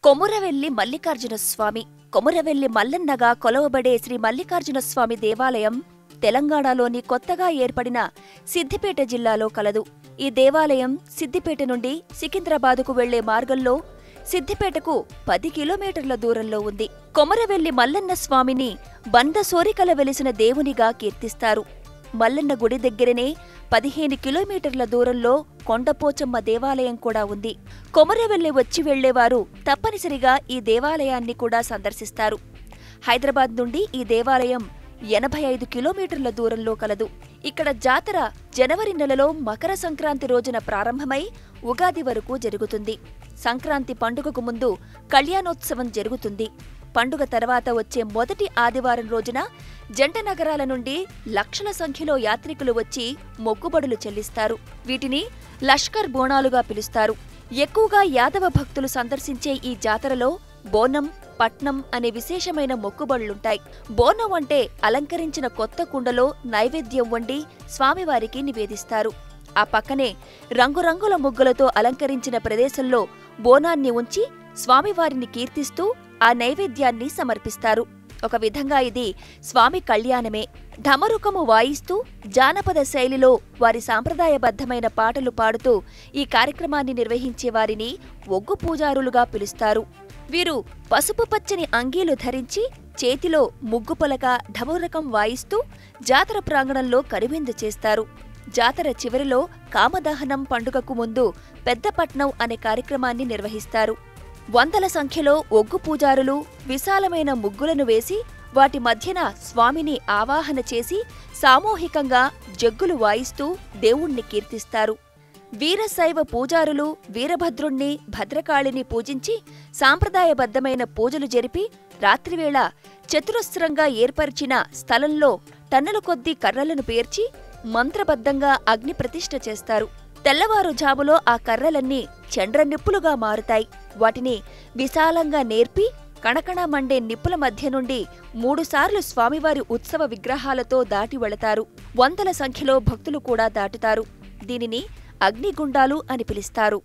కొమురవెల్లి మల్లికార్జున స్వామి కొమురవెల్లి మల్లన్నగా కొలవబడే శ్రీ మల్లికార్జున స్వామి దేవాలయం తెలంగాణలోని కొత్తగా ఏర్పడిన సిద్దిపేట జిల్లాలో కలదు. ఈ దేవాలయం సిద్దిపేట నుండి సికింద్రాబాదుకు వెళ్లే మార్గంలో సిద్దిపేటకు 10 కిలోమీటర్ల దూరంలో ఉంది. కొమురవెల్లి మల్లన్న స్వామిని బంద సోరికల వెలిసిన దేవునిగా కీర్తిస్తారు. మల్లన్న గుడి దగ్గరనే 15 కిలోమీటర్ల దూరంలో కొండపోచమ్మ దేవాలయం కూడా ఉంది. కొమురవెల్లి వచ్చి వెళ్లేవారు తప్పనిసరిగా ఈ దేవాలయాన్ని కూడా సందర్శిస్తారు. హైదరాబాద్ నుండి ఈ దేవాలయం 85 కిలోమీటర్ల దూరంలో కలదు. ఇక్కడ జాతర జనవరి నెలలో మకర సంక్రాంతి రోజున ప్రారంభమై ఉగాది వరకు జరుగుతుంది. సంక్రాంతి పండుగకు ముందు కళ్యాణోత్సవం జరుగుతుంది. పండుగ తర్వాత వచ్చే మొదటి ఆదివారం రోజున జంట నగరాల నుండి లక్షల సంఖ్యలో యాత్రికులు వచ్చి మొక్కుబడులు చెల్లిస్తారు. వీటిని లష్కర్ బోనాలుగా పిలుస్తారు. ఎక్కువగా యాదవ భక్తులు సందర్శించే ఈ జాతరలో బోనం, పట్నం అనే విశేషమైన మొక్కుబడులుంటాయి. బోనం అంటే అలంకరించిన కొత్త కుండలో నైవేద్యం వండి స్వామివారికి నివేదిస్తారు. ఆ పక్కనే రంగురంగుల ముగ్గులతో అలంకరించిన ప్రదేశంలో బోనాన్ని ఉంచి స్వామివారిని కీర్తిస్తూ ఆ నైవేద్యాన్ని సమర్పిస్తారు. ఒక విధంగా ఇది స్వామి కళ్యాణమే. ఢమరుకము వాయిస్తూ జానపద శైలిలో వారి సాంప్రదాయబద్ధమైన పాటలు పాడుతూ ఈ కార్యక్రమాన్ని నిర్వహించే వారిని ఒగ్గు పూజారులుగా పిలుస్తారు. వీరు పసుపు పచ్చని అంగీలు ధరించి చేతిలో ముగ్గు పొలక ఢమరుకం వాయిస్తూ జాతర ప్రాంగణంలో కనువిందు చేస్తారు. జాతర చివరిలో కామదహనం పండుగకు ముందు పెద్దపట్నం అనే కార్యక్రమాన్ని నిర్వహిస్తారు. వందల సంఖ్యలో ఒగ్గు పూజారులు విశాలమైన ముగ్గులను వేసి వాటి మధ్యన స్వామిని ఆవాహన చేసి సామూహికంగా జగ్గులు వాయిస్తూ దేవుణ్ణి కీర్తిస్తారు. వీరశైవ పూజారులు వీరభద్రుణ్ణి, భద్రకాళిని పూజించి సాంప్రదాయబద్ధమైన పూజలు జరిపి రాత్రివేళ చతురస్రంగా ఏర్పరిచిన స్థలంలో టన్నుల కొద్దీ కర్రలను పేర్చి మంత్రబద్ధంగా అగ్ని ప్రతిష్ఠ చేస్తారు. తెల్లవారుజాములో ఆ కర్రలన్నీ చండ్రనిప్పులుగా మారుతాయి. వాటిని విశాలంగా నేర్పి కణకణ మండే నిప్పుల మధ్య నుండి 3 సార్లు స్వామివారి ఉత్సవ విగ్రహాలతో దాటి వెళతారు. వందల సంఖ్యలో భక్తులు కూడా దాటుతారు. దీనిని అగ్నిగుండాలు అని పిలుస్తారు.